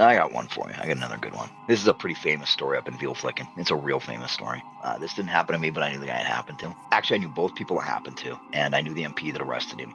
I got one for you. I got another good one. This is a pretty famous story up in Veelflicken. It's a real famous story. This didn't happen to me, but I knew the guy it happened to. Actually, I knew both people it happened to, and I knew the MP that arrested him.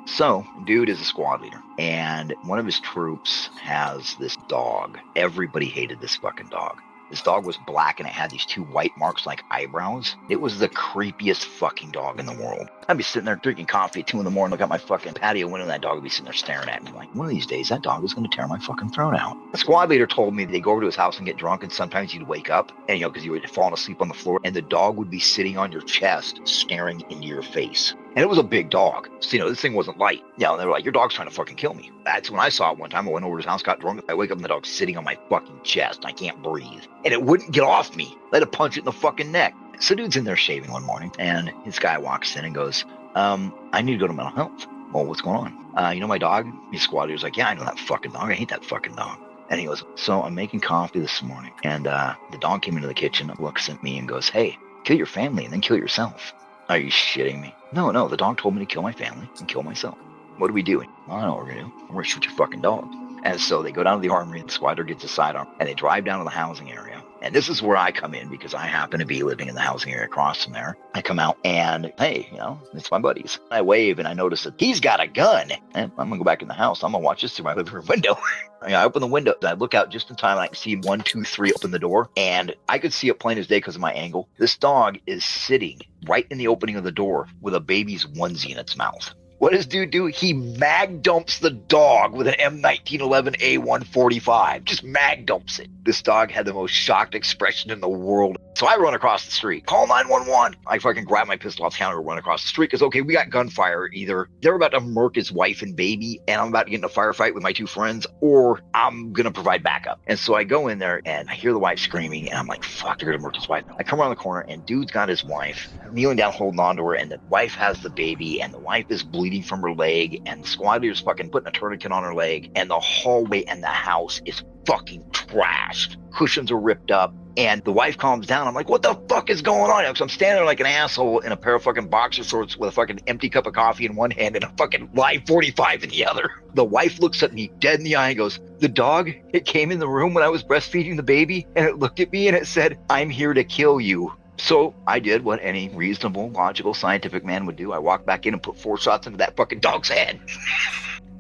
So, dude is a squad leader, and one of his troops has this dog. Everybody hated this fucking dog. This dog was black, and it had these 2 white marks like eyebrows. It was the creepiest fucking dog in the world. I'd be sitting there drinking coffee at 2 in the morning, look out my fucking patio window, and that dog would be sitting there staring at me like, one of these days, that dog is going to tear my fucking throat out. The squad leader told me they'd go over to his house and get drunk, and sometimes you'd wake up, and because you were falling asleep on the floor, and the dog would be sitting on your chest, staring into your face. And it was a big dog. So, this thing wasn't light. They were like, your dog's trying to fucking kill me. That's when I saw it one time. I went over to his house, got drunk. I wake up and the dog's sitting on my fucking chest. I can't breathe. And it wouldn't get off me. I had to punch it in the fucking neck. So dude's in there shaving one morning, and this guy walks in and goes, I need to go to mental health. Well, what's going on? My dog? His squad leader's like, yeah, I know that fucking dog. I hate that fucking dog. And he goes, so I'm making coffee this morning. And the dog came into the kitchen, looks at me and goes, hey, kill your family and then kill yourself. Are you shitting me? No, the dog told me to kill my family and kill myself. What are we doing? I know what we're going to do. We're going to shoot your fucking dog. And so they go down to the armory, and the squatter gets a sidearm, and they drive down to the housing area. And this is where I come in because I happen to be living in the housing area across from there. I come out and, hey, it's my buddies. I wave and I notice that he's got a gun. And I'm going to go back in the house. I'm going to watch this through my living room window. I open the window. I look out just in time. And I can see 1, 2, 3 open the door. And I could see it plain as day because of my angle. This dog is sitting right in the opening of the door with a baby's onesie in its mouth. What does dude do? He mag dumps the dog with an M1911 A145. Just mag dumps it. This dog had the most shocked expression in the world. So I run across the street. Call 911. I fucking grab my pistol off the counter and run across the street because, okay, we got gunfire. Either they're about to murk his wife and baby, and I'm about to get in a firefight with my 2 friends, or I'm going to provide backup. And so I go in there, and I hear the wife screaming, and I'm like, fuck, they're going to murk his wife. I come around the corner, and dude's got his wife kneeling down, holding on to her, and the wife has the baby, and the wife is bleeding from her leg, and the squad leader's fucking putting a tourniquet on her leg, and the hallway and the house is fucking trashed. Cushions are ripped up. And the wife calms down. I'm like, what the fuck is going on? Because I'm standing there like an asshole in a pair of fucking boxer shorts with a fucking empty cup of coffee in one hand and a fucking live 45 in the other. The wife looks at me dead in the eye and goes, the dog, it came in the room when I was breastfeeding the baby, and it looked at me and it said, I'm here to kill you. So I did what any reasonable, logical, scientific man would do. I walked back in and put 4 shots into that fucking dog's head.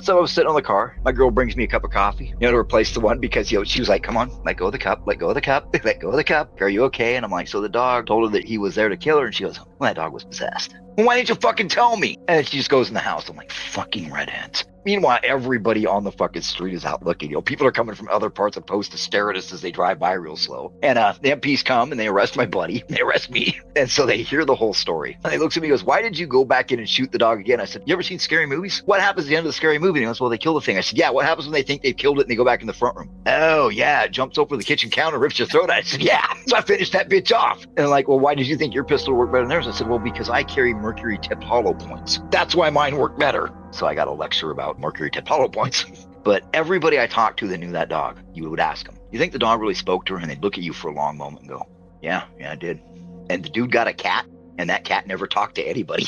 So I was sitting on the car. My girl brings me a cup of coffee, to replace the one because, she was like, come on, let go of the cup, let go of the cup, let go of the cup. Are you okay? And I'm like, so the dog told her that he was there to kill her. And she goes, well, that dog was possessed. Well, why didn't you fucking tell me? And she just goes in the house. I'm like, fucking redheads. Meanwhile, everybody on the fucking street is out looking. People are coming from other parts of post to stare at us as they drive by real slow. And the MPs come and they arrest my buddy. They arrest me. And so they hear the whole story. And he looks at me and goes, why did you go back in and shoot the dog again? I said, you ever seen scary movies? What happens at the end of the scary movie? And he goes, well, they kill the thing. I said, yeah, what happens when they think they've killed it and they go back in the front room? Oh, yeah, it jumps over the kitchen counter, rips your throat out. I said, yeah. So I finished that bitch off. And they're like, well, why did you think your pistol worked better than theirs? I said, well, because I carry mercury-tipped hollow points. That's why mine worked better. So I got a lecture about mercury-tipped hollow points. But everybody I talked to that knew that dog, you would ask them, you think the dog really spoke to her? And they'd look at you for a long moment and go, yeah, it did. And the dude got a cat, and that cat never talked to anybody.